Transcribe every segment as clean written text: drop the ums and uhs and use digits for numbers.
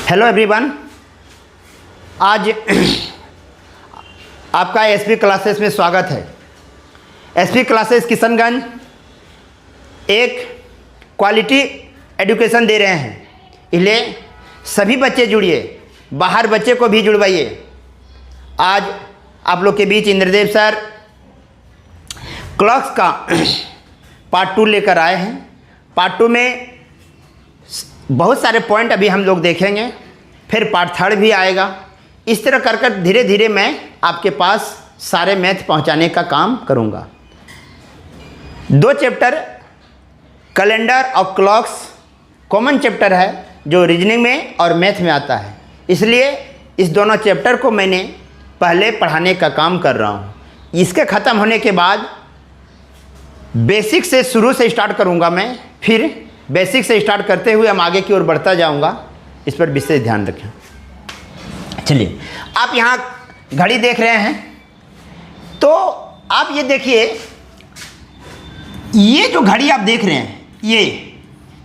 Hello everyone, आज आपका SP classes में स्वागत है। एसपी क्लासेस किशनगंज एक क्वालिटी एजुकेशन दे रहे हैं, इसलिए सभी बच्चे जुड़िए, बाहर बच्चे को भी जुड़वाइए। आज आप लोग के बीच इंद्रदेव सर क्लॉक्स का पार्ट 2 लेकर आए हैं। पार्ट 2 में बहुत सारे पॉइंट अभी हम लोग देखेंगे, फिर पार्ट 3 भी आएगा। इस तरह कर कर धीरे धीरे मैं आपके पास सारे मैथ पहुंचाने का काम करूंगा। 2 चैप्टर कैलेंडर और क्लॉक्स कॉमन चैप्टर है जो रीजनिंग में और मैथ में आता है, इसलिए इस दोनों चैप्टर को मैंने पहले पढ़ाने का काम कर रहा हूं। इसके ख़त्म होने के बाद बेसिक से शुरू से स्टार्ट करूंगा मैं, फिर बेसिक से स्टार्ट करते हुए हम आगे की ओर बढ़ता जाऊंगा। इस पर विशेष ध्यान रखें। चलिए, आप यहाँ घड़ी देख रहे हैं, तो आप ये देखिए, ये जो घड़ी आप देख रहे हैं,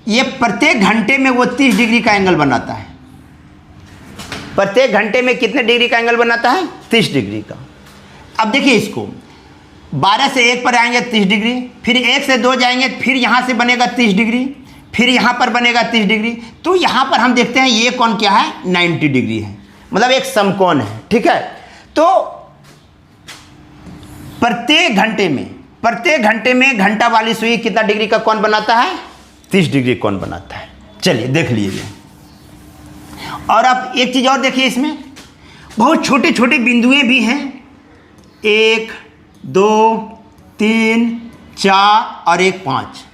ये प्रत्येक घंटे में वो 30 डिग्री का एंगल बनाता है। प्रत्येक घंटे में कितने डिग्री का एंगल बनाता है? 30 डिग्री का। अब देखिए इसको, 12 से 1 पर आएंगे 30 डिग्री, फिर 1 से 2 जाएंगे, फिर यहाँ से बनेगा 30 डिग्री, फिर यहाँ पर बनेगा 30 डिग्री। तो यहाँ पर हम देखते हैं ये कोण क्या है? 90 डिग्री है, मतलब एक समकोण है। ठीक है, तो प्रत्येक घंटे में घंटा वाली सुई कितना डिग्री का कोण बनाता है? 30 डिग्री कोण बनाता है। चलिए देख लीजिए। और अब एक चीज़ और देखिए, इसमें बहुत छोटे छोटे बिंदुएं भी हैं। 1, 2, 3, 4 और 1, 5।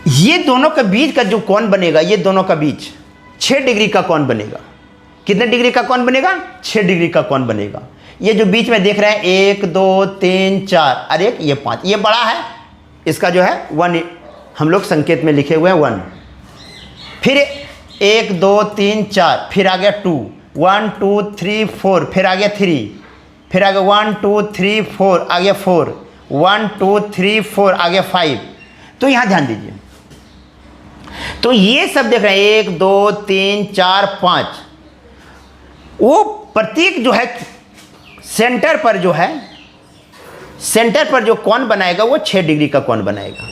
ये दोनों के बीच का जो कोण बनेगा, ये दोनों का बीच 6 डिग्री का कोण बनेगा। कितने डिग्री का कोण बनेगा? 6 डिग्री का कोण बनेगा। ये जो बीच में देख रहे हैं 1, 2, 3, 4 और 1, ये 5, ये बड़ा है, इसका जो है 1 हम लोग संकेत में लिखे हुए हैं 1। फिर 1, 2, 3, 4, फिर आ गया 2, 1, 2, 3, 4, फिर आ गया 3, फिर आ गया 1, 2, 3, 4, आ गया 4, 1, 2, 3, 4, आ गया 5। तो यहाँ ध्यान दीजिए, तो ये सब देख रहे हैं 1, 2, 3, 4, 5। वो प्रतीक जो है सेंटर पर जो कोण बनाएगा वो 6 डिग्री का कोण बनाएगा।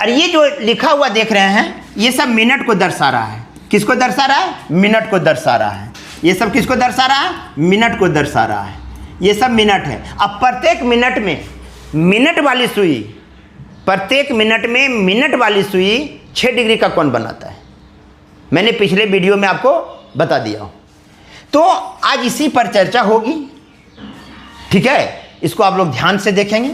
और ये जो लिखा हुआ देख रहे हैं, ये सब मिनट को दर्शा रहा है। किसको दर्शा रहा है? मिनट को दर्शा रहा है। ये सब किसको दर्शा रहा है? मिनट को दर्शा रहा है। ये सब मिनट है। अब प्रत्येक मिनट में मिनट वाली सुई, प्रत्येक मिनट में मिनट वाली सुई 6 डिग्री का कोण बनाता है। मैंने पिछले वीडियो में आपको बता दिया हूं। तो आज इसी पर चर्चा होगी। ठीक है, इसको आप लोग ध्यान से देखेंगे।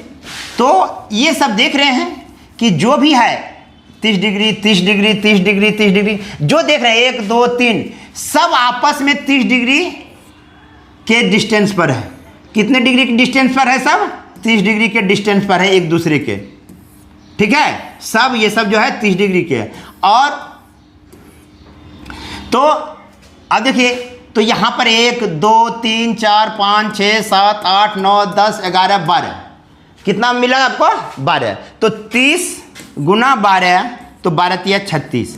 तो ये सब देख रहे हैं कि जो भी है 30 डिग्री 30 डिग्री 30 डिग्री 30 डिग्री जो देख रहे हैं 1, 2, 3 सब आपस में 30 डिग्री के डिस्टेंस पर है। कितने डिग्री के डिस्टेंस पर है? सब 30 डिग्री के डिस्टेंस पर है एक दूसरे के। ठीक है, सब ये सब जो है 30 डिग्री के। और तो अब देखिए, तो यहां पर 1, 2, 3, 4, 5, 6, 7, 8, 9, 10, 11, 12। कितना मिला आपको? 12। तो 30 गुना 12, तो 12 तिया 36।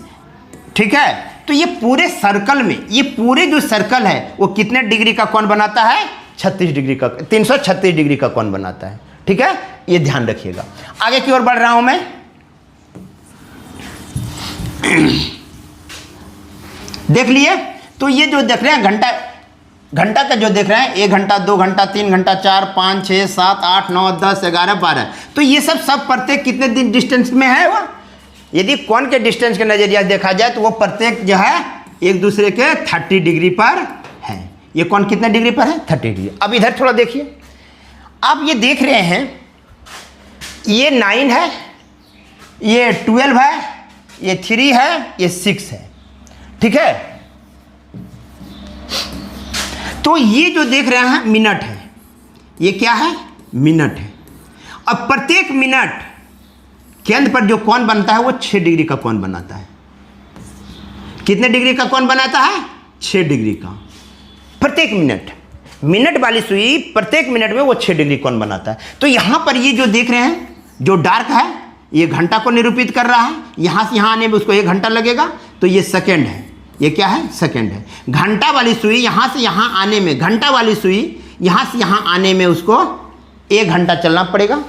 ठीक है, तो ये पूरे सर्कल में, ये पूरे जो सर्कल है वो कितने डिग्री का कोण बनाता है? 36 डिग्री का, 336 डिग्री का कोण बनाता है। ठीक है, ये ध्यान रखिएगा। आगे की ओर बढ़ रहा हूं मैं। देख लिए, तो ये जो देख रहे हैं घंटा का जो देख रहे हैं 1 घंटा 2 घंटा 3 घंटा 4 5 6 7 8 9 10 11 12। तो ये सब प्रत्येक कितने दिन डिस्टेंस में है? वो यदि कोण के डिस्टेंस के नजरिया देखा जाए तो वो प्रत्येक जो है एक दूसरे के 30 डिग्री पर है। ये कोण कितने डिग्री पर है? 30 डिग्री। अब इधर थोड़ा देखिए, आप ये देख रहे हैं, ये 9 है, ये 12 है, ये 3 है, ये 6 है। ठीक है, तो ये जो देख रहे हैं मिनट है। ये क्या है? मिनट है। अब प्रत्येक मिनट केंद्र पर जो कोण बनता है वो 6 डिग्री का कोण बनाता है। कितने डिग्री का कोण बनाता है? 6 डिग्री का। प्रत्येक मिनट वाली सुई प्रत्येक मिनट में वो 6 डिग्री कोण बनाता है। तो यहां पर ये जो देख रहे हैं, जो डार्क है, ये घंटा को निरूपित कर रहा है। यहाँ से यहाँ आने में उसको 1 घंटा लगेगा, तो ये सेकेंड है। ये क्या है, सेकंड है। घंटा वाली सुई यहाँ से यहाँ आने में, घंटा वाली सुई यहाँ से यहाँ आने में उसको 1 घंटा चलना पड़ेगा,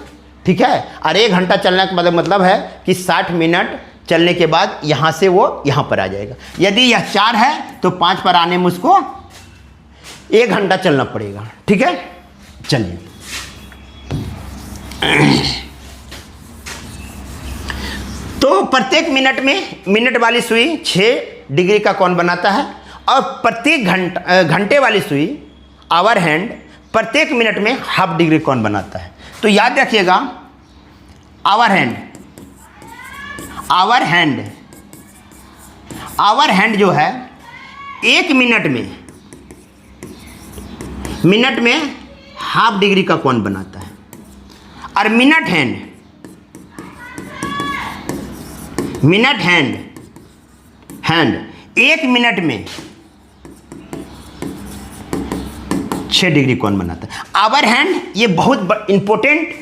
ठीक है। और 1 घंटा चलने का मतलब है कि 60 मिनट चलने के बाद यहाँ से वो यहाँ पर आ जाएगा। यदि यह 4 है तो 5 पर आने में उसको 1 घंटा चलना पड़ेगा, ठीक है। चलिए तो प्रत्येक मिनट में, मिनट वाली सुई 6 डिग्री का कोण बनाता है, और प्रत्येक घंटे वाली सुई, आवर हैंड, प्रत्येक मिनट में ½ डिग्री कोण बनाता है। तो याद रखिएगा, hour hand, hour hand, hour hand जो है 1 मिनट में ½ डिग्री का कोण बनाता है, और minute hand, minute hand, 1 minute में 6 डिग्री कोण बनाता है। आवर हैंड ये बहुत इंपॉर्टेंट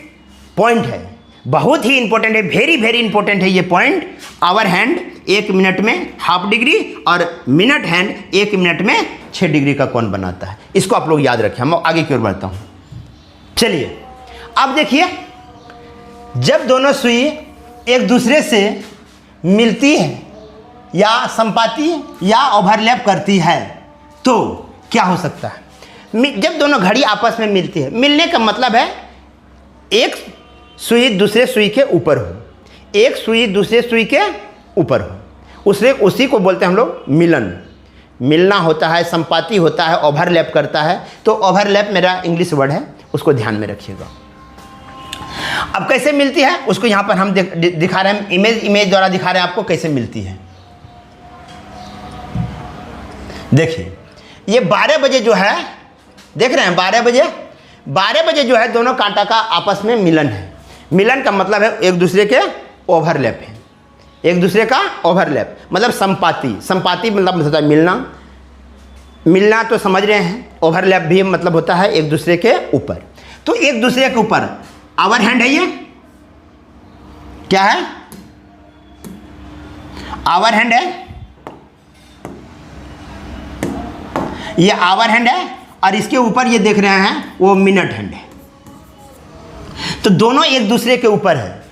पॉइंट है, बहुत ही इंपॉर्टेंट है, वेरी वेरी इंपॉर्टेंट है ये पॉइंट। आवर हैंड 1 मिनट में ½ डिग्री और मिनट हैंड 1 मिनट में 6 डिग्री का कोण बनाता है। इसको आप लोग याद रखें। हम आगे की ओर बढ़ता हूँ। चलिए अब देखिए, जब दोनों सुई एक दूसरे से मिलती है या संपाती या ओवरलैप करती है तो क्या हो सकता है। जब दोनों घड़ी आपस में मिलती है, मिलने का मतलब है एक सुई दूसरे सुई के ऊपर हो, एक सुई दूसरे सुई के ऊपर हो, उसी को बोलते हैं हम लोग मिलन। मिलना होता है, संपाती होता है, ओवरलैप करता है। तो ओवरलैप मेरा इंग्लिश वर्ड है, उसको ध्यान में रखिएगा। अब कैसे मिलती है उसको यहाँ पर हम दिखा रहे हैं, इमेज द्वारा दिखा रहे हैं आपको कैसे मिलती है। देखिए ये 12 बजे जो है, देख रहे हैं 12 बजे जो है दोनों कांटा का आपस में मिलन है। मिलन का मतलब है एक दूसरे के ओवरलैप है, एक दूसरे का ओवरलैप मतलब संपाती। संपाती मतलब होता है मिलना, मिलना तो समझ रहे हैं। ओवरलैप भी मतलब होता है एक दूसरे के ऊपर। तो एक दूसरे के ऊपर आवर हैंड है, ये क्या है, आवर हैंड है, ये आवर हैंड है, और इसके ऊपर ये देख रहे हैं वो मिनट हैंड है। तो दोनों एक दूसरे के ऊपर है।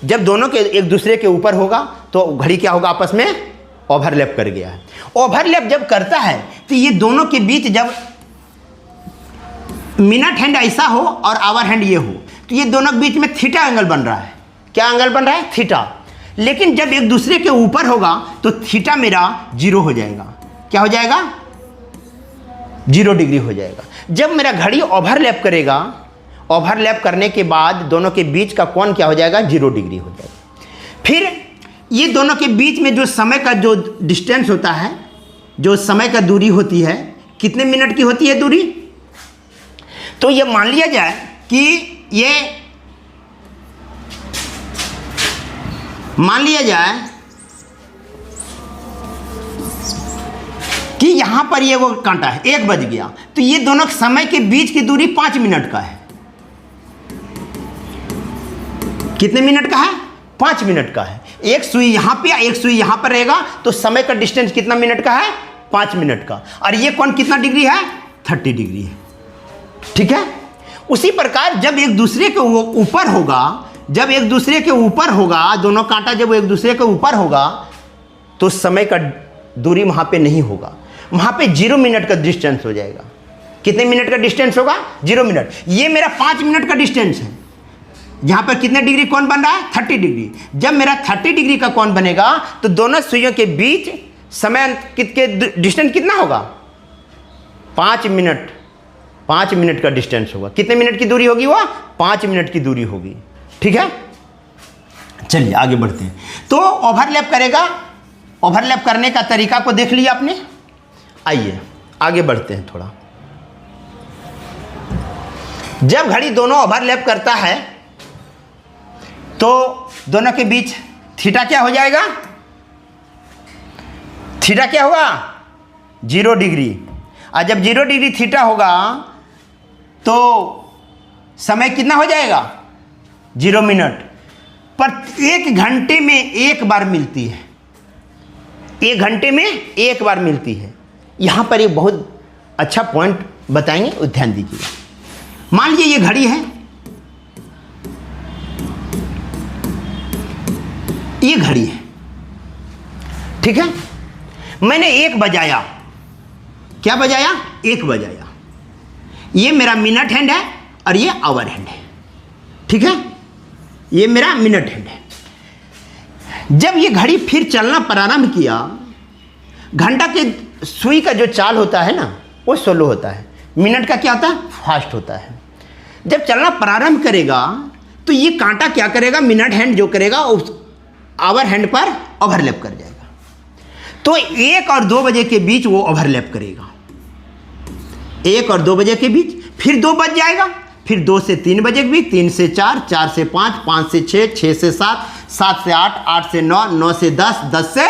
जब दोनों के एक दूसरे के ऊपर होगा तो घड़ी क्या होगा, आपस में ओवरलैप कर गया है। ओवरलैप जब करता है तो ये दोनों के बीच जब मिनट हैंड ऐसा हो और आवर हैंड ये हो तो ये दोनों के बीच में थीटा एंगल बन रहा है। क्या एंगल बन रहा है, थीटा। लेकिन जब एक दूसरे के ऊपर होगा तो थीटा मेरा 0 हो जाएगा। क्या हो जाएगा, 0 डिग्री हो जाएगा। जब मेरा घड़ी ओवरलैप करेगा, ओवरलैप करने के बाद दोनों के बीच का कोण क्या हो जाएगा, 0 डिग्री हो जाएगा। फिर ये दोनों के बीच में जो समय का जो डिस्टेंस होता है, जो समय का दूरी होती है, कितने मिनट की होती है दूरी। तो ये मान लिया जाए कि ये मान लिया जाए कि यहां पर ये वो कांटा है, 1 बज गया, तो ये दोनों समय के बीच की दूरी 5 मिनट का है। कितने मिनट का है, 5 मिनट का है। एक सुई यहां पे, एक सुई यहां पर रहेगा, तो समय का डिस्टेंस कितना मिनट का है, 5 मिनट का। और ये कोण कितना डिग्री है, 30 डिग्री है। ठीक है। उसी प्रकार जब एक दूसरे के ऊपर होगा, जब एक दूसरे के ऊपर होगा, दोनों कांटा जब एक दूसरे के ऊपर होगा तो समय का दूरी वहां पे नहीं होगा, वहां पे 0 मिनट का डिस्टेंस हो जाएगा। कितने मिनट का डिस्टेंस होगा, 0 मिनट। ये मेरा 5 मिनट का डिस्टेंस है। यहां पर कितने डिग्री कोण बन रहा है, 30 डिग्री। जब मेरा 30 डिग्री का कोण बनेगा तो दोनों सुइयों के बीच समय के डिस्टेंस कितना होगा, 5 मिनट। 5 मिनट का डिस्टेंस होगा। कितने मिनट की दूरी होगी, वो 5 मिनट की दूरी होगी। ठीक है। चलिए आगे बढ़ते हैं। तो ओवरलैप करेगा, ओवरलैप करने का तरीका को देख लिया आपने। आइए आगे बढ़ते हैं थोड़ा। जब घड़ी दोनों ओवरलैप करता है तो दोनों के बीच थीटा क्या हो जाएगा, थीटा क्या होगा, 0 डिग्री। और जब 0 डिग्री थीटा होगा तो समय कितना हो जाएगा, 0 मिनट। पर 1 घंटे में 1 बार मिलती है। 1 घंटे में 1 बार मिलती है। यहाँ पर एक बहुत अच्छा पॉइंट बताएंगे, वो ध्यान दीजिएगा। मान लीजिए ये घड़ी है, ये घड़ी है, ठीक है। मैंने 1 बजाया, क्या बजाया? 1 बजाया। ये मेरा मिनट हैंड है और ये आवर हैंड है, ठीक है। ये मेरा मिनट हैंड है। जब ये घड़ी फिर चलना प्रारंभ किया, घंटा के सुई का जो चाल होता है ना, वो स्लो होता है, मिनट का क्या होता है? फास्ट होता है। जब चलना प्रारंभ करेगा तो ये कांटा क्या करेगा? मिनट हैंड जो करेगा उस आवर हैंड पर ओवरलैप कर जाएगा। तो 1 और 2 बजे के बीच वो ओवरलैप करेगा, 1 और 2 बजे के बीच। फिर 2 बज जाएगा, फिर 2 से 3 बजे के बीच, 3 से 4, 4 से 5, 5 से 6, 6 से 7, 7 से 8, 8 से 9, 9 से 10, 10 से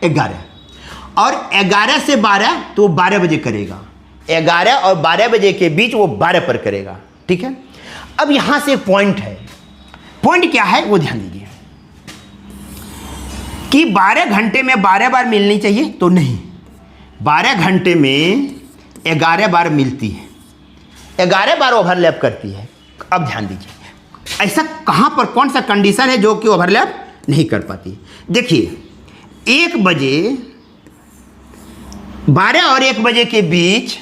11 और 11 से 12 तो वो 12 बजे करेगा। 11 और 12 बजे के बीच वो 12 पर करेगा, ठीक है। अब यहां से एक पॉइंट है, पॉइंट क्या है वो ध्यान दीजिए कि 12 घंटे में 12 बार मिलनी चाहिए, तो नहीं, 12 घंटे में 11 बार मिलती है, 11 बार ओवरलैप करती है। अब ध्यान दीजिए ऐसा कहां पर कौन सा कंडीशन है जो कि ओवरलैप नहीं कर पाती। देखिए 1 बजे 12 और 1 बजे के बीच,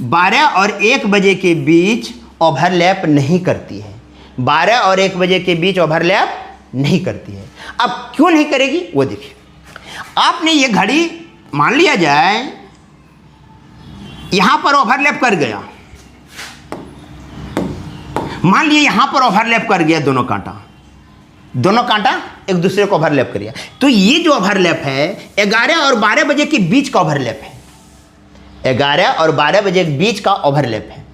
12 और 1 बजे के बीच ओवरलैप नहीं करती है, 12 और 1 बजे के बीच ओवरलैप नहीं करती है। अब क्यों नहीं करेगी वो देखिए। आपने ये घड़ी मान लिया जाए यहां पर ओवरलैप कर गया, मान लिए यहां पर ओवरलैप कर गया, दोनों कांटा एक दूसरे को ओवरलैप कर गया। तो ये जो ओवरलैप है 11 और 12 बजे के बीच का ओवरलैप है, 11 और 12 बजे के बीच का ओवरलैप है।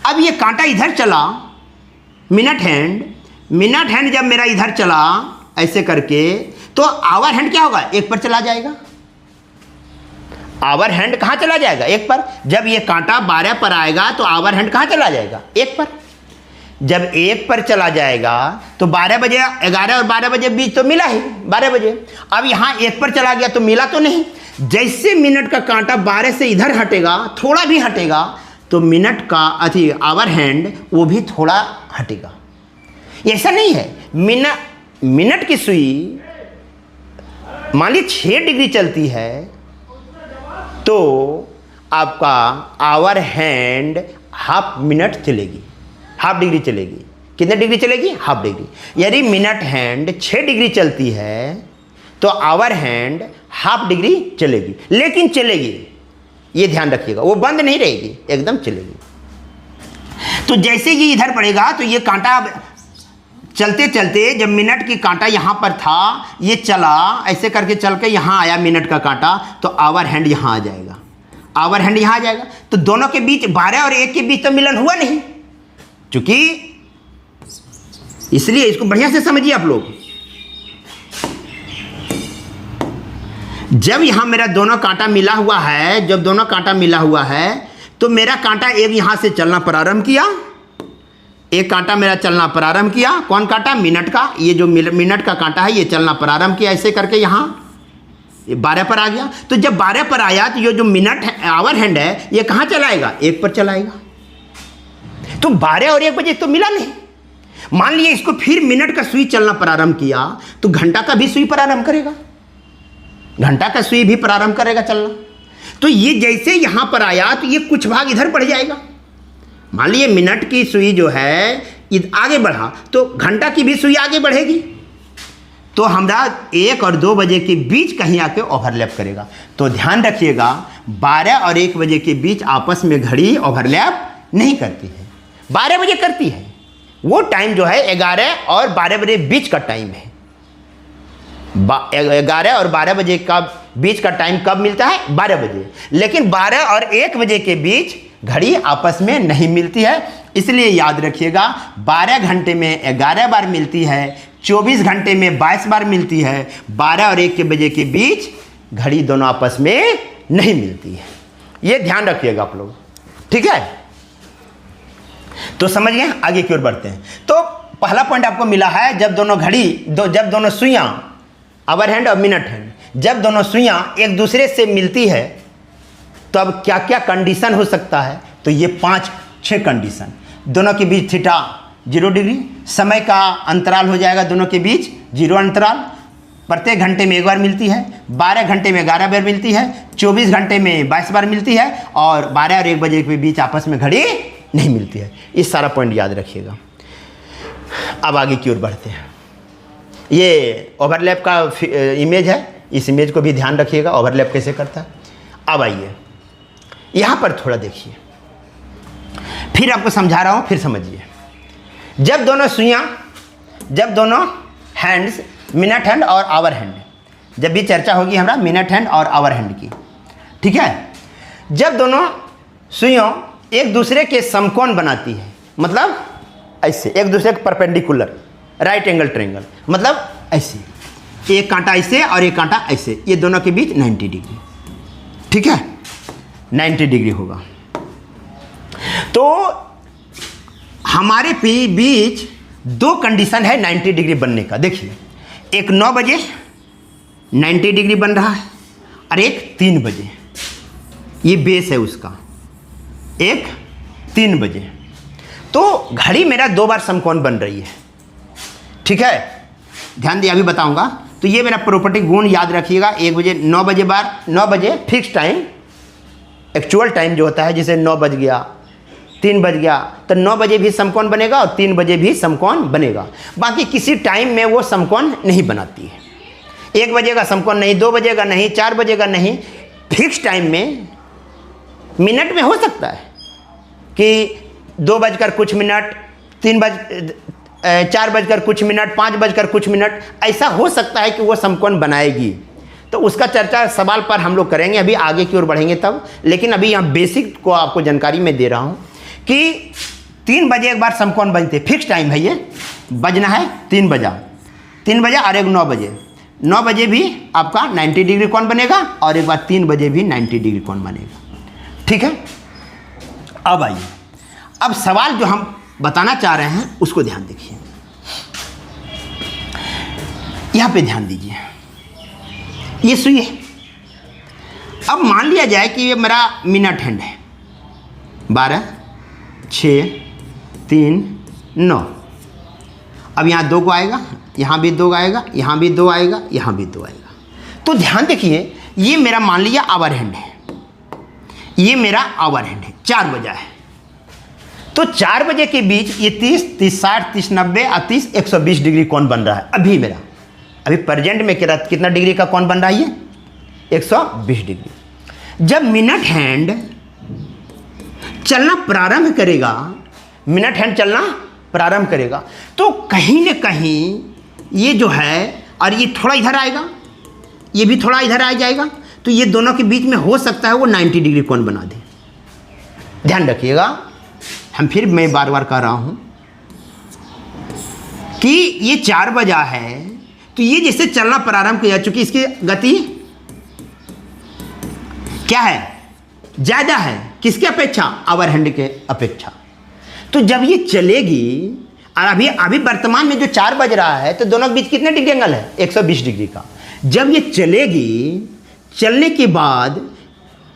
अब ये कांटा इधर चला, मिनट हैंड जब मेरा इधर चला ऐसे करके, तो आवर हैंड क्या होगा? 1 पर चला जाएगा। आवर हैंड कहां चला जाएगा? 1 पर। जब ये कांटा 12 पर आएगा तो आवर हैंड कहां चला जाएगा? 1 पर। जब 1 पर चला जाएगा तो 12 बजे, 11 और 12 बजे बीच तो मिला ही 12 बजे। अब यहां 1 पर चला गया तो मिला तो नहीं। जैसे मिनट का कांटा 12 से इधर हटेगा, थोड़ा भी हटेगा, तो मिनट का आवर हैंड वो भी थोड़ा हटेगा। ऐसा नहीं है, मिनट की सुई मान ली 6 डिग्री चलती है तो आपका आवर हैंड हाफ मिनट चलेगी, हाफ डिग्री चलेगी। कितने डिग्री चलेगी? Half degree. यदि मिनट हैंड 6 डिग्री चलती है तो आवर हैंड हाफ डिग्री चलेगी, लेकिन चलेगी, ये ध्यान रखिएगा, वो बंद नहीं रहेगी, एकदम चलेगी। तो जैसे ये इधर पड़ेगा तो ये कांटा चलते चलते, जब मिनट की कांटा यहाँ पर था, ये चला ऐसे करके चल के यहाँ आया मिनट का कांटा, तो आवर हैंड यहाँ आ जाएगा, आवर हैंड यहाँ आ जाएगा। तो दोनों के बीच 12 और 1 के बीच तो मिलन हुआ नहीं, क्योंकि इसलिए इसको बढ़िया से समझिए आप लोग। जब यहां मेरा दोनों कांटा मिला हुआ है, जब दोनों कांटा मिला हुआ है तो मेरा कांटा एक यहां से चलना प्रारंभ किया, एक कांटा मेरा चलना प्रारंभ किया। कौन कांटा? मिनट का। ये जो मिनट का कांटा है ये चलना प्रारंभ किया ऐसे करके, यहां 12 पर आ गया। तो जब 12 पर आया तो ये जो मिनट आवर हैंड है ये कहां चलाएगा? 1 पर चलाएगा। तो 12 और 1 बजे तो मिला नहीं। मान लिया इसको फिर मिनट का सुई चलना प्रारंभ किया तो घंटा का भी सुई प्रारंभ करेगा, घंटा का सुई भी प्रारंभ करेगा चलना। तो ये जैसे यहां पर आया तो ये कुछ भाग इधर बढ़ जाएगा। मान लीजिए मिनट की सुई जो है आगे बढ़ा तो घंटा की भी सुई आगे बढ़ेगी, तो हमारा 1 और 2 बजे के बीच कहीं आके ओवरलैप करेगा। तो ध्यान रखिएगा 12 और 1 बजे के बीच आपस में घड़ी ओवरलैप नहीं करती है, 12 बजे करती है। वो टाइम जो है 11 और 12 बजे बीच का टाइम है। 11 और 12 बजे का बीच का टाइम कब मिलता है? 12 बजे। लेकिन 12 और 1 बजे के बीच घड़ी आपस में नहीं मिलती है। इसलिए याद रखिएगा 12 घंटे में 11 बार मिलती है, 24 घंटे में 22 बार मिलती है। 12 और 1 बजे के बीच घड़ी दोनों आपस में नहीं मिलती है। ये ध्यान रखिएगा आप लोग, ठीक है। तो समझ गए, आगे की ओर बढ़ते हैं। तो पहला पॉइंट आपको मिला है, जब दोनों घड़ी जब दोनों सुइयां आवर हैंड और मिनट हैंड जब दोनों सुइयां एक दूसरे से मिलती है तो अब क्या क्या कंडीशन हो सकता है, तो ये 5-6 कंडीशन। दोनों के बीच थीटा 0 डिग्री, समय का अंतराल हो जाएगा दोनों के बीच 0 अंतराल, प्रत्येक घंटे में 1 बार मिलती है, 12 घंटे में 11 बार मिलती है, 24 घंटे में 22 बार मिलती है, और 12 और 1 बजे के बीच आपस में घड़ी नहीं मिलती है। इस सारा पॉइंट याद रखिएगा। अब आगे की ओर बढ़ते हैं। ये ओवरलैप का इमेज है, इस इमेज को भी ध्यान रखिएगा ओवरलैप कैसे करता है। अब आइए यहाँ पर थोड़ा देखिए, फिर आपको समझा रहा हूँ, फिर समझिए। जब दोनों हैंड्स मिनट हैंड और आवर हैंड, जब भी चर्चा होगी हमारा मिनट हैंड और आवर हैंड की, ठीक है। जब दोनों सुइयों एक दूसरे के समकोण बनाती है, मतलब ऐसे एक दूसरे के परपेंडिकुलर राइट एंगल ट्रायंगल, मतलब ऐसे एक कांटा ऐसे और एक कांटा ऐसे, ये दोनों के बीच 90 डिग्री, ठीक है, 90 डिग्री होगा। तो हमारे बीच 2 कंडीशन है 90 डिग्री बनने का। देखिए, एक 9 बजे 90 डिग्री बन रहा है और एक 3 बजे, ये बेस है उसका, एक 3 बजे। तो घड़ी मेरा 2 बार समकोण बन रही है, ठीक है, ध्यान दिए, अभी बताऊंगा। तो ये मेरा प्रॉपर्टी गुण याद रखिएगा। 1 बजे 9 बजे बार 9 बजे फिक्स टाइम, एक्चुअल टाइम जो होता है, जैसे 9 बज गया 3 बज गया, तो 9 बजे भी समकोण बनेगा और 3 बजे भी समकोण बनेगा। बाकी किसी टाइम में वो समकोण नहीं बनाती है। 1 बजे का समकोण नहीं, 2 बजे का नहीं, 4 बजे का नहीं, फिक्स टाइम में मिनट में हो सकता है कि 2 बजकर कुछ मिनट, 4 बजकर कुछ मिनट, 5 बजकर कुछ मिनट, ऐसा हो सकता है कि वो समकोण बनाएगी। तो उसका चर्चा सवाल पर हम लोग करेंगे, अभी आगे की ओर बढ़ेंगे तब। लेकिन अभी यहाँ बेसिक को आपको जानकारी में दे रहा हूँ कि 3 बजे एक बार समकोण बनते, फिक्स टाइम है, ये बजना है 3 बजा और एक 9 बजे। 9 बजे भी आपका 90 डिग्री कोण बनेगा और एक बार 3 बजे भी 90 डिग्री कोण बनेगा, ठीक है। अब आइए, अब सवाल जो हम बताना चाह रहे हैं उसको ध्यान देखिए, यहाँ पे ध्यान दीजिए। ये सुई है। अब मान लिया जाए कि ये मेरा मिनट हैंड है, 12, 6, 3, 9। अब यहाँ 2 को आएगा, यहाँ भी 2 आएगा, यहाँ भी 2 आएगा, यहाँ भी 2 आएगा। तो ध्यान देखिए, ये मेरा मान लिया आवर हैंड है, ये मेरा आवर हैंड है, 4 बजा है। तो 4 बजे के बीच ये 30, 30, 60, 30, 90 और 30, 120 डिग्री कोण बन रहा है। अभी मेरा प्रेजेंट में कितना डिग्री का कोण बन रहा है, ये 120 डिग्री। जब मिनट हैंड चलना प्रारंभ करेगा, मिनट हैंड चलना प्रारंभ करेगा, तो कहीं न कहीं ये जो है, और ये थोड़ा इधर आएगा, ये भी थोड़ा इधर आ जाएगा, तो ये दोनों के बीच में हो सकता है वो 90 डिग्री कोण बना दे। ध्यान रखिएगा, मैं बार बार कह रहा हूं कि ये 4 बजा है, तो ये जैसे चलना प्रारंभ किया, चूंकि इसकी गति क्या है, ज्यादा है, किसके अपेक्षा, आवर हैंड के अपेक्षा। तो जब ये चलेगी, और अभी वर्तमान में जो 4 बज रहा है, तो दोनों के बीच कितने डिग्री एंगल है, 120 डिग्री का। जब ये चलेगी, चलने के बाद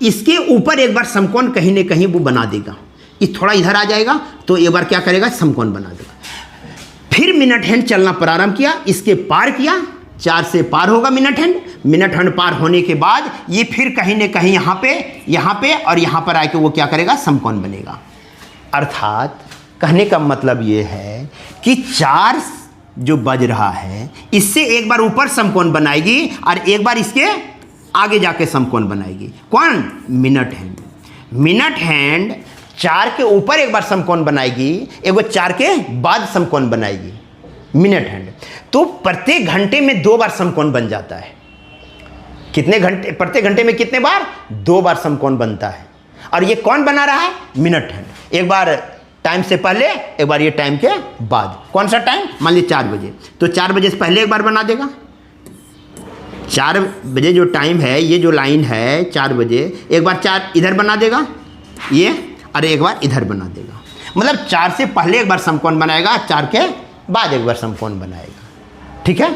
इसके ऊपर एक बार समकोण कहीं न कहीं वो बना देगा। ये थोड़ा इधर आ जाएगा, तो एक बार क्या करेगा, समकोण बना देगा। फिर मिनट हैंड चलना प्रारंभ किया, इसके पार किया, 4 से पार होगा मिनट हैंड पार होने के बाद ये फिर कहीं न कहीं यहाँ पे और यहाँ पर आके वो क्या करेगा, समकोण बनेगा। अर्थात कहने का मतलब ये है कि 4 जो बज रहा है, इससे एक बार ऊपर समकोण बनाएगी और एक बार इसके आगे जाके समकोण बनाएगी। कौन, मिनट हैंड 4 के ऊपर एक बार समकोण बनाएगी, एक बार 4 के बाद समकोण बनाएगी मिनट हैंड। तो प्रत्येक घंटे में 2 बार समकोण बन जाता है। कितने घंटे, प्रत्येक घंटे में कितने बार, 2 बार समकोण बनता है। और ये कौन बना रहा है, मिनट हैंड। एक बार टाइम से पहले, एक बार ये टाइम के बाद। कौन सा टाइम, मान लीजिए 4 बजे, तो 4 बजे से पहले एक बार बना देगा। 4 बजे जो टाइम है, ये जो लाइन है 4 बजे, एक बार 4 इधर बना देगा ये, और एक बार इधर बना देगा। मतलब 4 से पहले एक बार समकोण बनाएगा, 4 के बाद एक बार समकोण बनाएगा, ठीक है।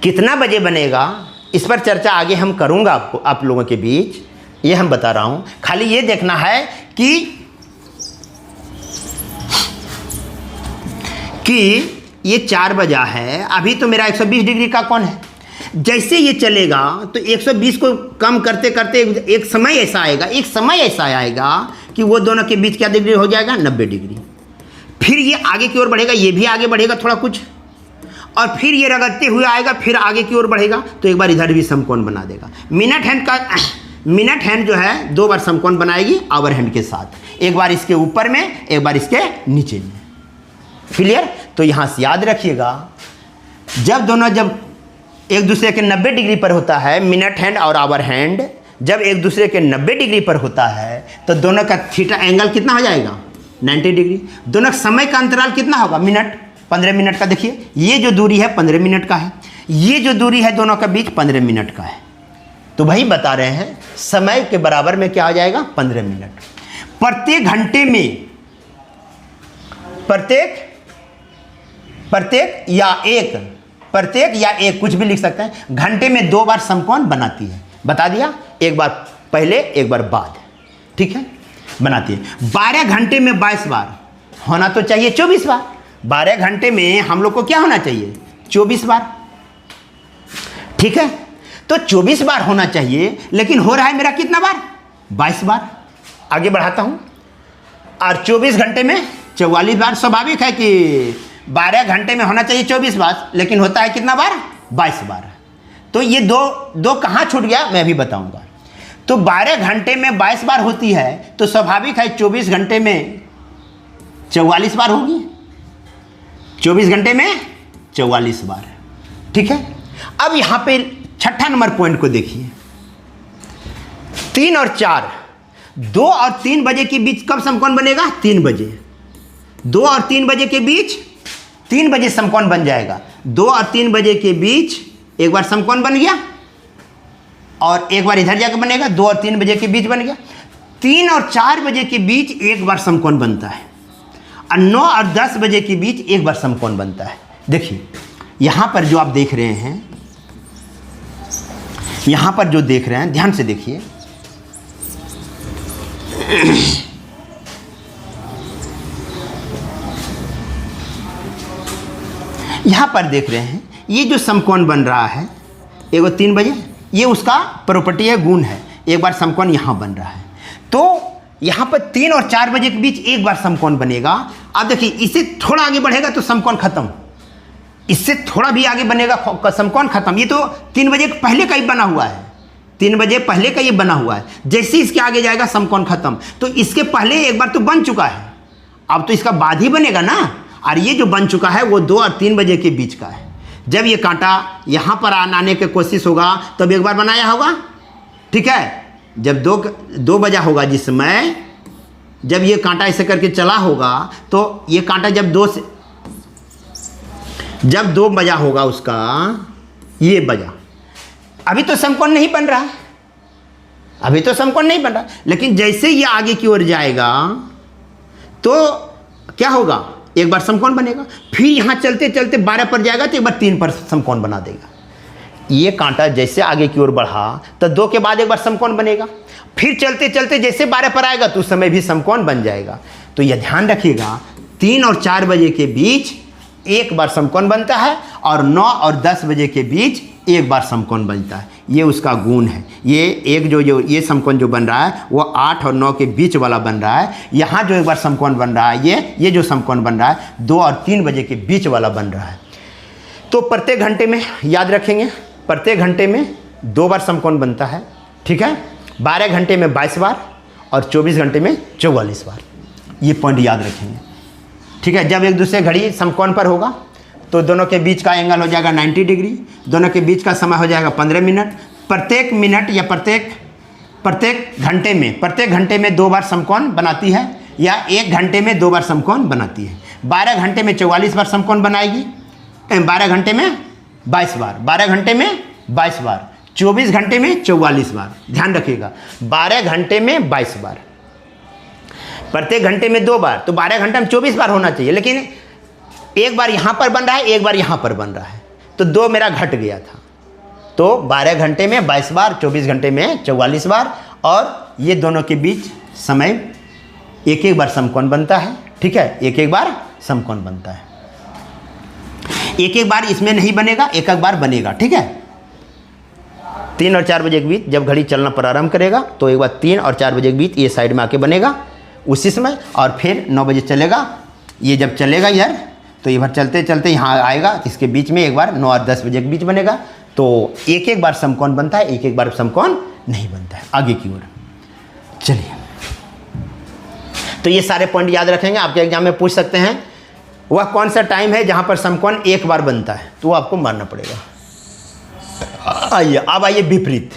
कितना बजे बनेगा, इस पर चर्चा आगे हम करूँगा आपको, आप लोगों के बीच, ये हम बता रहा हूँ। खाली ये देखना है कि ये 4 बजा है, अभी तो मेरा 120 डिग्री का कोण है। जैसे ये चलेगा तो 120 को कम करते करते एक समय ऐसा आएगा कि वो दोनों के बीच क्या डिग्री हो जाएगा, 90 डिग्री। फिर ये आगे की ओर बढ़ेगा, ये भी आगे बढ़ेगा थोड़ा कुछ, और फिर ये रगड़ते हुए आएगा, फिर आगे की ओर बढ़ेगा, तो एक बार इधर भी समकोण बना देगा। मिनट हैंड जो है 2 बार समकोण बनाएगी आवर हैंड के साथ, एक बार इसके ऊपर में, एक बार इसके नीचे में। क्लियर? तो यहाँ से याद रखिएगा, जब एक दूसरे के 90 डिग्री पर होता है, मिनट हैंड और आवर हैंड जब एक दूसरे के 90 डिग्री पर होता है, तो दोनों का थीटा एंगल कितना हो जाएगा, 90 डिग्री। दोनों समय का अंतराल कितना होगा, मिनट, 15 मिनट का। देखिए ये जो दूरी है 15 मिनट का है, ये जो दूरी है दोनों के बीच 15 मिनट का है। तो वही बता रहे हैं, समय के बराबर में क्या हो जाएगा, 15 मिनट। प्रत्येक घंटे में प्रत्येक या एक कुछ भी लिख सकते हैं, घंटे में 2 बार समकोण बनाती है। बता दिया, एक बार पहले एक बार बाद, ठीक है, बनाती है। 12 घंटे में 22 बार होना तो चाहिए 24 बार। 12 घंटे में हम लोग को क्या होना चाहिए, 24 बार, ठीक है। तो 24 बार होना चाहिए, लेकिन हो रहा है मेरा कितना बार, 22 बार। आगे बढ़ाता हूं, और 24 घंटे में 44 बार। स्वाभाविक है कि 12 घंटे में होना चाहिए 24 बार, लेकिन होता है कितना बार, 22 बार। तो ये दो कहाँ छूट गया, मैं भी बताऊंगा। तो 12 घंटे में 22 बार होती है, तो स्वाभाविक है 24 घंटे में 44 बार होगी। 24 घंटे में 44 बार, ठीक है। अब यहाँ पे 6ठा नंबर पॉइंट को देखिए, 3 और 4, 2 और 3 बजे के बीच कब समकोण बनेगा, 3 बजे। 2 और 3 बजे के बीच 3 बजे समकोण बन जाएगा। 2 और 3 बजे के बीच एक बार समकोण बन गया, और एक बार इधर जाकर बनेगा, 2 और 3 बजे के बीच बन गया। 3 और 4 बजे के बीच एक बार समकोण बनता है, और 9 और 10 बजे के बीच एक बार समकोण बनता है। देखिए यहाँ पर जो आप देख रहे हैं, यहाँ पर जो देख रहे हैं, ध्यान से देखिए, यहाँ पर देख रहे हैं, ये जो समकोण बन रहा है, एगो 3 बजे, ये उसका प्रॉपर्टी है, गुण है। एक बार समकोण यहाँ बन रहा है, तो यहाँ पर 3 और 4 बजे के बीच एक बार समकोण बनेगा। अब देखिए, इससे थोड़ा आगे बढ़ेगा तो समकोण खत्म, इससे थोड़ा भी आगे बनेगा समकोण खत्म। ये तो 3 बजे पहले का ही बना हुआ है, 3 बजे पहले का ये बना हुआ है। जैसे इसके आगे जाएगा समकोण खत्म। तो इसके पहले एक बार तो बन चुका है, अब तो इसका बाद ही बनेगा ना। और ये जो बन चुका है वो 2 और 3 बजे के बीच का है। जब ये कांटा यहाँ पर आने की कोशिश होगा तब एक बार बनाया होगा, ठीक है। जब 2 बजा होगा, जिस समय जब ये कांटा ऐसे करके चला होगा, तो ये कांटा जब 2 बजा होगा उसका, ये बजा, अभी तो समकोण नहीं बन रहा है, अभी तो समकोण नहीं बन रहा। लेकिन जैसे ये आगे की ओर जाएगा तो क्या होगा, एक बार समकोण बनेगा। फिर यहाँ चलते चलते 12 पर जाएगा तो एक बार 3 पर समकोण बना देगा। ये कांटा जैसे आगे की ओर बढ़ा तो 2 के बाद एक बार समकोण बनेगा। फिर चलते चलते जैसे 12 पर आएगा तो उस समय भी समकोण बन जाएगा। तो यह ध्यान रखिएगा, 3 और 4 बजे के बीच एक बार समकोण बनता है, और 9 और 10 बजे के बीच एक बार समकोण बनता है। ये उसका गुण है। ये एक जो ये समकोण जो बन रहा है वो 8 और 9 के बीच वाला बन रहा है। यहाँ जो एक बार समकोण बन रहा है, ये जो समकोण बन रहा है 2 और 3 बजे के बीच वाला बन रहा है। तो प्रत्येक घंटे में याद रखेंगे, प्रत्येक घंटे में 2 बार समकोण बनता है, ठीक है। 12 घंटे में 22 बार और 24 घंटे में 44 बार। ये पॉइंट याद रखेंगे, ठीक है। जब एक दूसरे घड़ी समकोण पर होगा तो दोनों के बीच का एंगल हो जाएगा 90 डिग्री, दोनों के बीच का समय हो जाएगा 15 मिनट। प्रत्येक मिनट या प्रत्येक घंटे में 2 बार समकोण बनाती है, या 1 घंटे में 2 बार समकोण बनाती है। 12 घंटे में 44 बार समकोण बनाएगी, 12 घंटे में 22 बार, 12 घंटे में 22 बार, 24 घंटे में 44 बार। ध्यान रखिएगा, 12 घंटे में 22 बार, प्रत्येक घंटे में 2 बार, तो 12 घंटे में 24 बार होना चाहिए। लेकिन एक बार यहाँ पर बन रहा है, एक बार यहाँ पर बन रहा है, तो 2 मेरा घट गया था, तो 12 घंटे में 22 बार, 24 घंटे में 44 बार, और ये दोनों के बीच समय एक एक बार समकोण बनता है। ठीक है, एक एक बार समकोण बनता है। एक एक बार इसमें नहीं बनेगा, एक एक बार बनेगा। ठीक है, 3 और 4 बजे के बीच जब घड़ी चलना प्रारंभ करेगा तो एक बार 3 और 4 बजे के बीच ये साइड में आके बनेगा उसी समय, और फिर 9 बजे चलेगा। ये जब चलेगा यार तो ये बार चलते चलते यहाँ आएगा, इसके बीच में एक बार 9 और 10 बजे के बीच बनेगा। तो एक एक बार समकोण बनता है, एक एक बार समकोण नहीं बनता है। आगे की ओर चलिए, तो ये सारे पॉइंट याद रखेंगे, आपके एग्जाम में पूछ सकते हैं वह कौन सा टाइम है जहाँ पर समकोण एक बार बनता है, तो वो आपको मानना पड़ेगा। आइए, अब आइए विपरीत।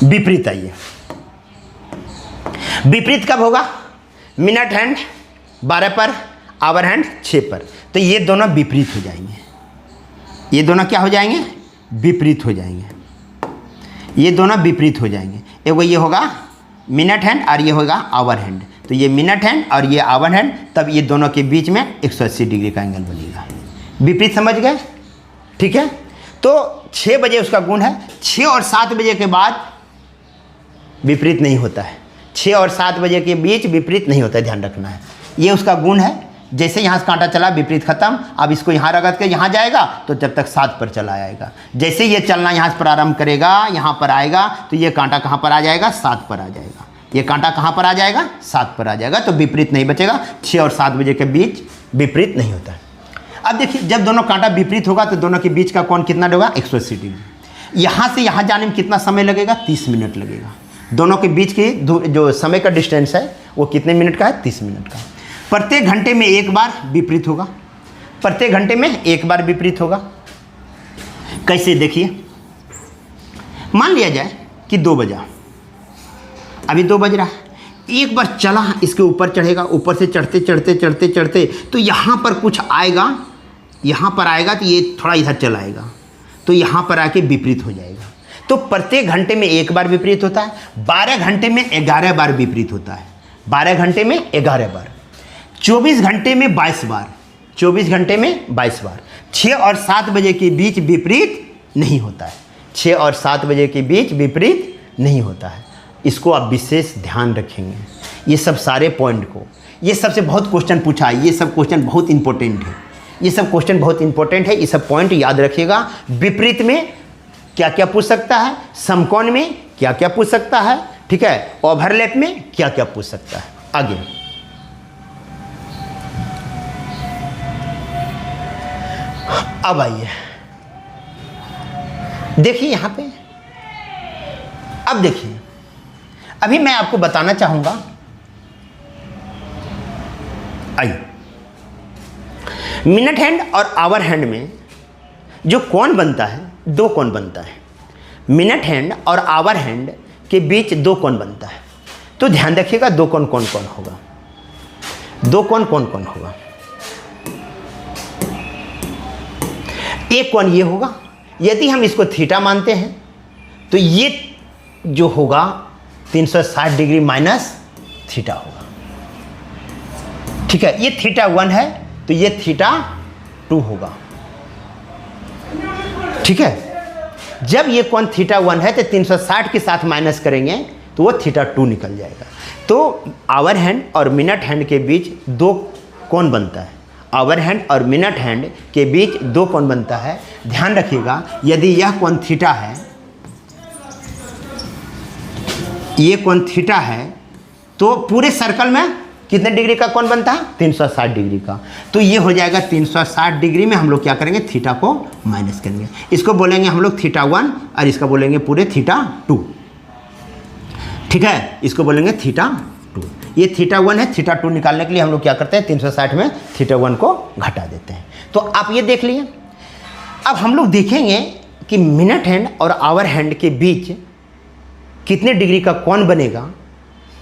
विपरीत आइए, विपरीत कब होगा? मिनट हैंड 12 पर, आवर हैंड 6 पर। तो ये दोनों विपरीत हो जाएंगे। ये दोनों क्या हो जाएंगे? विपरीत हो जाएंगे। ये दोनों विपरीत हो जाएंगे। एगो ये होगा मिनट हैंड और ये होगा आवर हैंड। तो ये मिनट हैंड और ये आवर हैंड, तब ये दोनों के बीच में 180 डिग्री का एंगल बनेगा। विपरीत समझ गए? ठीक है, तो 6 बजे उसका गुण है। 6 और 7 बजे के बाद विपरीत नहीं होता है। 6 और 7 बजे के बीच विपरीत नहीं होता है, ध्यान रखना है। ये उसका गुण है। जैसे यहाँ से कांटा चला, विपरीत खत्म। अब इसको यहाँ रगड़ के यहाँ जाएगा तो जब तक 7 पर चला आएगा। जैसे ये चलना यहाँ से प्रारंभ करेगा, यहाँ पर आएगा तो ये कांटा कहाँ पर आ जाएगा? 7 पर आ जाएगा। ये कांटा कहाँ पर आ जाएगा? 7 पर आ जाएगा। तो विपरीत नहीं बचेगा। 6 और 7 बजे के बीच विपरीत नहीं होता है। अब देखिए, जब दोनों कांटा विपरीत होगा तो दोनों के बीच का कोण कितना होगा? 180 डिग्री। यहाँ से यहाँ जाने में कितना समय लगेगा? 30 मिनट लगेगा। दोनों के बीच की जो समय का डिस्टेंस है वो कितने मिनट का है? 30 मिनट का। प्रत्येक घंटे में एक बार विपरीत होगा। प्रत्येक घंटे में एक बार विपरीत होगा। कैसे? देखिए, मान लिया जाए कि 2 बजा, अभी 2 बज रहा है। एक बार चला, इसके ऊपर चढ़ेगा, ऊपर से चढ़ते चढ़ते चढ़ते चढ़ते तो यहाँ पर कुछ आएगा, यहाँ पर आएगा तो ये थोड़ा इधर चलाएगा तो यहाँ पर आके विपरीत हो जाएगा। तो प्रत्येक घंटे में एक बार विपरीत होता है। 12 घंटे में 11 बार विपरीत होता है। 12 घंटे में 11 बार। 24 घंटे में 22 बार। 24 घंटे में 22 बार। 6 और 7 बजे के बीच विपरीत नहीं होता है। 6 और 7 बजे के बीच विपरीत नहीं होता है। इसको आप विशेष ध्यान रखेंगे, ये सब सारे पॉइंट को। ये सबसे बहुत क्वेश्चन पूछा है, ये सब क्वेश्चन बहुत इंपॉर्टेंट है। ये सब क्वेश्चन बहुत इंपॉर्टेंट है, ये सब पॉइंट याद रखिएगा। विपरीत में क्या क्या पूछ सकता है, समकोण में क्या क्या पूछ सकता है, ठीक है, ओवरलैप में क्या क्या पूछ सकता है। आगे अब आइए, देखिए यहां पे। अब देखिए, अभी मैं आपको बताना चाहूंगा, आइए, मिनट हैंड और आवर हैंड में जो कोण बनता है, 2 कोण बनता है। मिनट हैंड और आवर हैंड के बीच 2 कोण बनता है। तो ध्यान रखिएगा, 2 कोण कौन कौन होगा? 2 कोण कौन कौन होगा? एक कोण ये होगा। यदि हम इसको थीटा मानते हैं तो ये जो होगा 360 डिग्री माइनस थीटा होगा। ठीक है, ये थीटा 1 है तो ये थीटा 2 होगा। ठीक है, जब ये कोण थीटा 1 है तो 360 के साथ माइनस करेंगे तो वो थीटा 2 निकल जाएगा। तो आवर हैंड और मिनट हैंड के बीच 2 कोण बनता है। आवर हैंड और मिनट हैंड के बीच 2 कोण बनता है। ध्यान रखिएगा, यदि यह कोण थीटा है, ये कोण थीटा है, तो पूरे सर्कल में कितने डिग्री का कोण बनता है? 360 डिग्री का। तो ये हो जाएगा 360 डिग्री में हम लोग क्या करेंगे? थीटा को माइनस करेंगे। इसको बोलेंगे हम लोग थीटा 1 और इसका बोलेंगे पूरे थीटा 2। ठीक है, इसको बोलेंगे थीटा 2। ये थीटा 1 है, थीटा 2 निकालने के लिए हम लोग क्या करते हैं? 360 में थीटा 1 को घटा देते हैं। तो आप ये देख लिए। अब हम लोग देखेंगे कि मिनट हैंड और आवर हैंड के बीच कितने डिग्री का कोण बनेगा।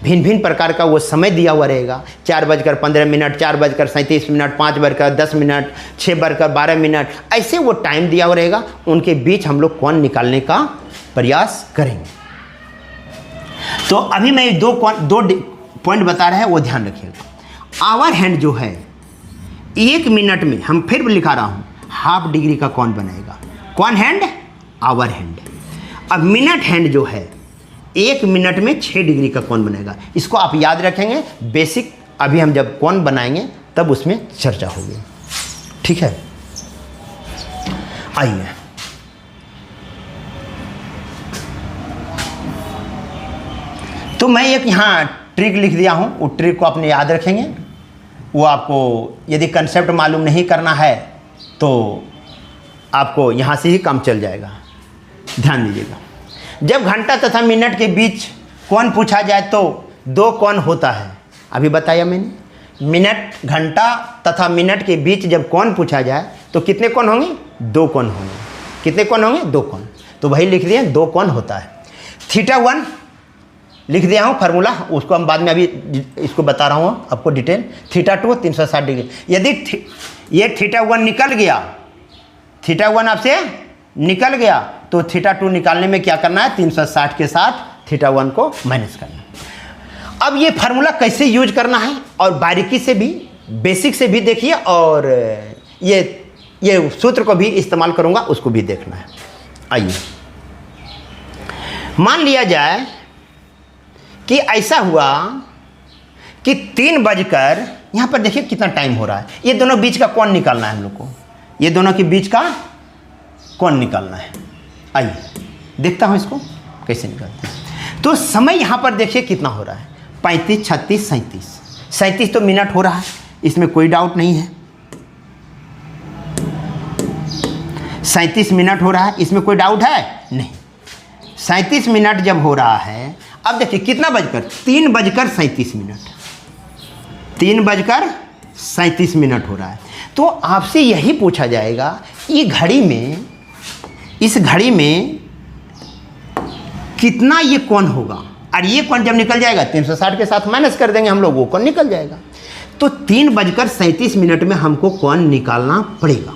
भिन्न भिन्न प्रकार का वो समय दिया हुआ रहेगा। 4:15, 4:37, 5:10, 6:12 मिनट, ऐसे वो टाइम दिया हुआ रहेगा। उनके बीच हम लोग कोण निकालने का प्रयास करेंगे। तो अभी मैं 2 पॉइंट बता रहा है, वो ध्यान रखिएगा। आवर हैंड जो है 1 मिनट में, हम फिर लिखा रहा हूँ, हाफ डिग्री का कौन बनेगा? कौन हैंड? Hour hand. अब मिनट हैंड जो है 1 मिनट में 6 डिग्री का कौन बनेगा। इसको आप याद रखेंगे, बेसिक अभी हम जब कौन बनाएंगे तब उसमें चर्चा होगी, ठीक है। आइए, तो मैं एक यहाँ ट्रिक लिख दिया हूँ, वो ट्रिक को आपने याद रखेंगे। वो आपको यदि कंसेप्ट मालूम नहीं करना है तो आपको यहाँ से ही काम चल जाएगा। ध्यान दीजिएगा, जब घंटा तथा मिनट के बीच कौन पूछा जाए तो 2 कौन होता है। अभी बताया मैंने, मिनट, घंटा तथा मिनट के बीच जब कौन पूछा जाए तो कितने कौन होंगे? 2 कौन होंगे। कितने कौन होंगे? 2 कौन। तो वही लिख दिए, 2 कौन होता है। θ1 लिख दिया हूँ फार्मूला, उसको हम बाद में अभी इसको बता रहा हूँ आपको डिटेल। θ2 360 डिग्री। यदि ये θ1 निकल गया, θ1 आपसे निकल गया तो θ2 निकालने में क्या करना है? 360 के साथ θ1 को माइनस करना है। अब ये फार्मूला कैसे यूज करना है और बारीकी से भी, बेसिक से भी देखिए, और ये सूत्र को भी इस्तेमाल करूँगा, उसको भी देखना है। आइए, मान लिया जाए कि ऐसा हुआ कि 3 बजकर, यहाँ पर देखिए कितना टाइम हो रहा है, ये दोनों बीच का कौन निकालना है हम लोग को, ये दोनों के बीच का कौन निकालना है। आइए देखता हूँ इसको कैसे निकालते हैं। तो समय यहाँ पर देखिए कितना हो रहा है, 35, 36, 37। 37 तो मिनट हो रहा है, इसमें कोई डाउट नहीं है। 37 मिनट हो रहा है, इसमें कोई डाउट है नहीं। 37 मिनट जब हो रहा है, अब देखिए कितना बजकर, 3 बजकर 37 मिनट, 3 बजकर 37 मिनट हो रहा है। तो आपसे यही पूछा जाएगा, ये घड़ी में, इस घड़ी में कितना ये कौन होगा, और ये कौन जब निकल जाएगा 360 के साथ माइनस कर देंगे हम लोग, वो कौन निकल जाएगा। तो 3 बजकर 37 मिनट में हमको कौन निकालना पड़ेगा।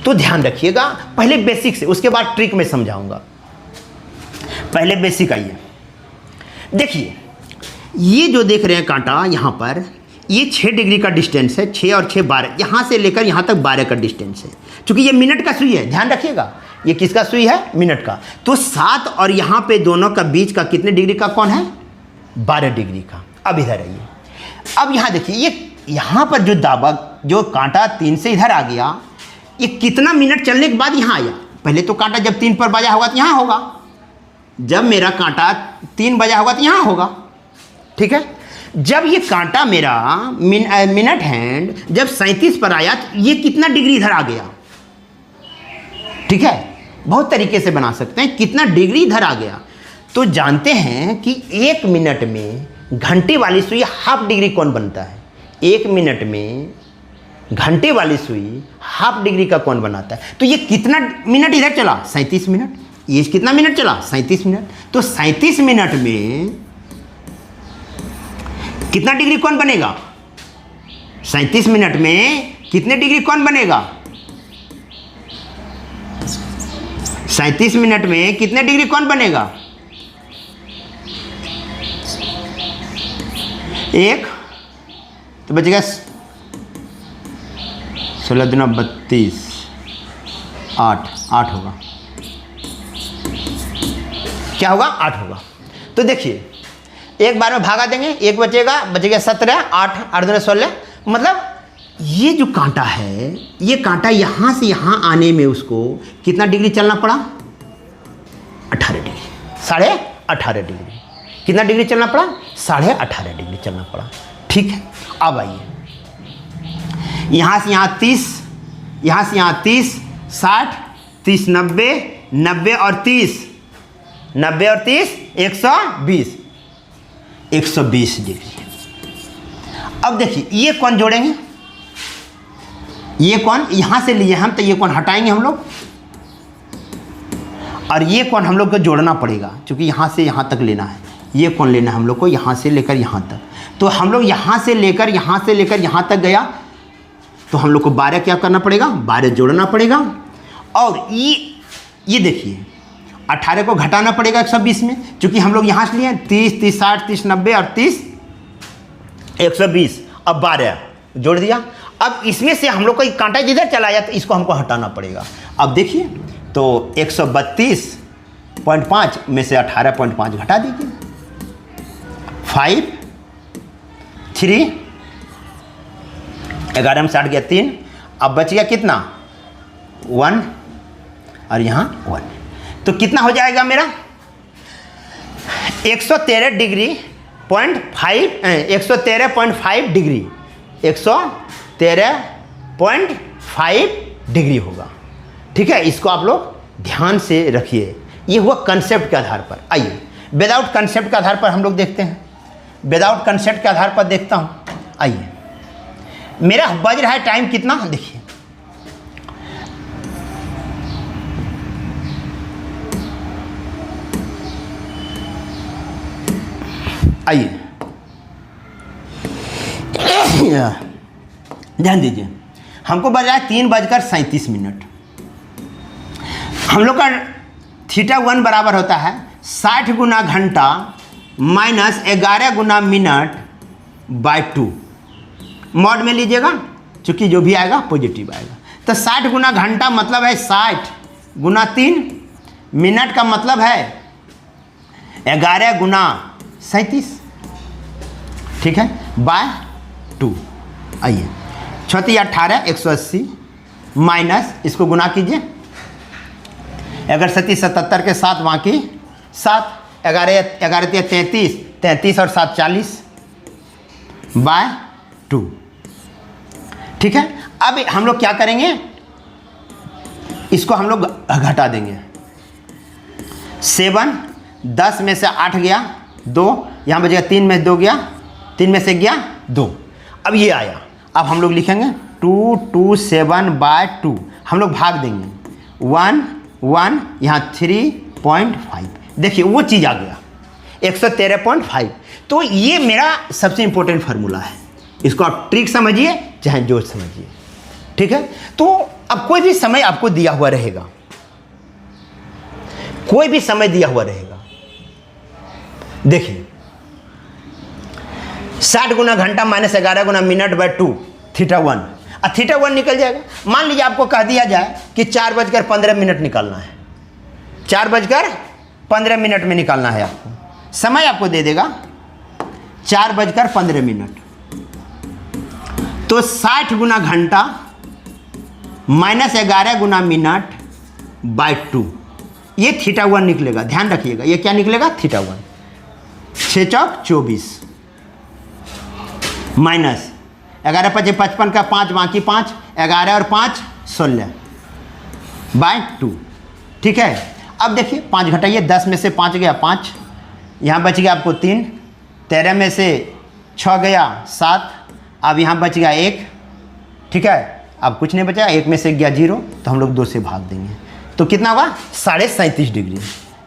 तो ध्यान रखिएगा, पहले बेसिक से, उसके बाद ट्रिक में समझाऊंगा। पहले बेसिक आइए, देखिए ये जो देख रहे हैं कांटा यहाँ पर, ये 6 डिग्री का डिस्टेंस है, 6 और 6 12, यहाँ से लेकर यहाँ तक 12 का डिस्टेंस है। क्योंकि ये मिनट का सुई है, ध्यान रखिएगा, ये किसका सुई है? मिनट का। तो 7 और यहाँ पे दोनों का बीच का कितने डिग्री का कौन है? 12 डिग्री का। अब इधर आइए, अब यहाँ देखिए, ये यहाँ पर जो दाबा, जो कांटा 3 से इधर आ गया, ये कितना मिनट चलने के बाद यहाँ आया। पहले तो कांटा जब 3 पर बजा होगा तो यहाँ होगा, जब मेरा कांटा 3 बजा होगा तो यहाँ होगा, ठीक है। जब ये कांटा मेरा मिनट हैंड जब 37 पर आया तो ये कितना डिग्री इधर आ गया, ठीक है। बहुत तरीके से बना सकते हैं, कितना डिग्री इधर आ गया। तो जानते हैं कि 1 मिनट में घंटे वाली सुई हाफ डिग्री कौन बनता है। 1 मिनट में घंटे वाली सुई हाफ डिग्री का कौन बनाता है। तो ये कितना मिनट इधर चला? 37 मिनट। ये कितना मिनट चला? 37 मिनट। तो 37 मिनट में कितना डिग्री कौन बनेगा? 37 मिनट में कितने डिग्री कौन बनेगा? 37 मिनट में कितने डिग्री कौन बनेगा? 1, तो बचेगा 16 दूना 32, 8 होगा। क्या होगा? 8 होगा। तो देखिए एक बार में भागा देंगे, 1 बचेगा 17, 8 दूना 16। मतलब ये जो कांटा है, ये कांटा यहाँ से यहाँ आने में उसको कितना डिग्री चलना पड़ा? 18 डिग्री, 18.5 डिग्री। कितना डिग्री चलना पड़ा? 18.5 डिग्री चलना पड़ा, ठीक है। अब आइए, यहाँ से यहाँ 30, यहाँ से यहाँ 30, 60, 30, 90, 90 और 30, 90 और 30, 120 डिग्री। अब देखिए ये कौन जोड़ेंगे? ये कौन यहाँ से लिए हम, तो ये कौन हटाएंगे हम लोग, और ये कौन हम लोग को जोड़ना पड़ेगा, क्योंकि यहाँ से यहाँ तक लेना है। ये कौन लेना है हम लोग को? यहाँ से लेकर यहाँ तक। तो हम लोग यहाँ से लेकर यहाँ तक गया, तो हम लोग को 12 क्या करना पड़ेगा? 12 जोड़ना पड़ेगा। और ये देखिए 18 को घटाना पड़ेगा 120 में, क्योंकि हम लोग यहाँ से लिए 30, 60, 90 और 30, 120। अब 12 जोड़ दिया। अब इसमें से हम लोग का कांटा जिधर चला जाए तो इसको हमको हटाना पड़ेगा। अब देखिए तो 132.5 में से 18.5 घटा दीजिए, 5 3 11 में 60 गया 3, अब बच गया कितना 1 और यहाँ 1, तो कितना हो जाएगा मेरा 113.5 डिग्री 113.5 डिग्री 113.5 डिग्री होगा। ठीक है, इसको आप लोग ध्यान से रखिए। ये हुआ कंसेप्ट के आधार पर। आइए विदाउट कंसेप्ट के आधार पर हम लोग देखते हैं, विदाउट कंसेप्ट के आधार पर देखता हूँ। आइए मेरा बज रहा है टाइम कितना, देखिए आइए ध्यान दीजिए, हमको बज रहा है 3:37। हम लोग का θ1 बराबर होता है 60 गुना घंटा माइनस 11 गुना मिनट बाय 2। मॉड में लीजिएगा, चूँकि जो भी आएगा पॉजिटिव आएगा। तो 60 गुना घंटा मतलब है 60 गुना 3, मिनट का मतलब है 11 गुना 37, ठीक है, बाय 2। आइए 6 18 180 माइनस इसको गुना कीजिए, अगर 37 77 के साथ वहाँ की 7, 11 33 33 और 7 40 बाय 2। ठीक है, अब हम लोग क्या करेंगे, इसको हम लोग घटा देंगे। 7 10 में से 8 गया 2, यहाँ बचेगा 3 में 2 गया, 3 में से गया 2। अब ये आया, अब हम लोग लिखेंगे 227 बाय 2, हम लोग भाग देंगे 1 1, यहाँ 3.5। देखिए वो चीज़ आ गया 113.5। तो ये मेरा सबसे इंपॉर्टेंट फार्मूला है, इसको आप ट्रिक समझिए चाहे जो समझिए। ठीक है, तो अब कोई भी समय आपको दिया हुआ रहेगा, कोई भी समय दिया हुआ रहेगा, देखिए 60 गुना घंटा माइनस 11 गुना मिनट बाय 2 θ1, और θ1 निकल जाएगा। मान लीजिए आपको कह दिया जाए कि 4:15 निकालना है, 4:15 में निकालना है आपको, समय आपको दे देगा 4:15। तो 60 गुना घंटा माइनस 11 गुना मिनट बाय 2, ये θ1 निकलेगा। ध्यान रखिएगा, ये क्या निकलेगा θ1, 6 चौक 24 माइनस 11 5 55 का 5 बाकी 5, 11 और 5 16 बाय 2। ठीक है, अब देखिए 5 घटाइए, 10 में से 5 गया 5, यहाँ बच गया आपको 3, 13 में से 6 गया 7, अब यहाँ बच गया 1। ठीक है, अब कुछ नहीं बचा, 1 में से गया 0, तो हम लोग 2 से भाग देंगे, तो कितना होगा 37.5 डिग्री,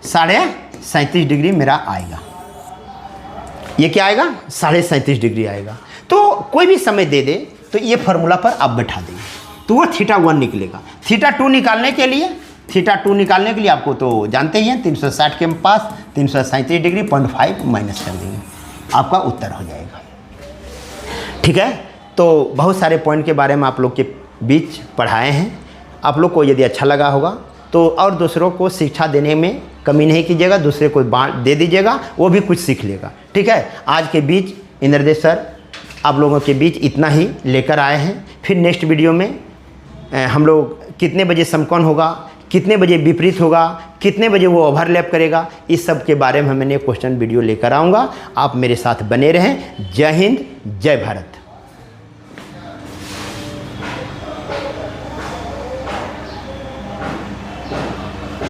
37.5 डिग्री मेरा आएगा। ये क्या आएगा 37.5 डिग्री आएगा। तो कोई भी समय दे दे तो ये फार्मूला पर आप बैठा देंगे, तो वो θ1 निकलेगा। θ2 निकालने के लिए आपको तो जानते ही हैं 360 के पास 337 डिग्री 0.5 माइनस कर देंगे, आपका उत्तर हो जाएगा। ठीक है, तो बहुत सारे पॉइंट के बारे में आप लोग के बीच पढ़ाए हैं। आप लोग को यदि अच्छा लगा होगा तो और दूसरों को शिक्षा देने में कमी नहीं कीजिएगा, दूसरे को बांट दे दीजिएगा, वो भी कुछ सीख लेगा। ठीक है, आज के बीच इंद्रदेव सर आप लोगों के बीच इतना ही लेकर आए हैं। फिर नेक्स्ट वीडियो में हम लोग कितने बजे समकोण होगा, कितने बजे विपरीत होगा, कितने बजे वो ओवरलैप करेगा, इस सब के बारे में मैंने क्वेश्चन वीडियो लेकर आऊँगा। आप मेरे साथ बने रहें। जय हिंद, जय भारत।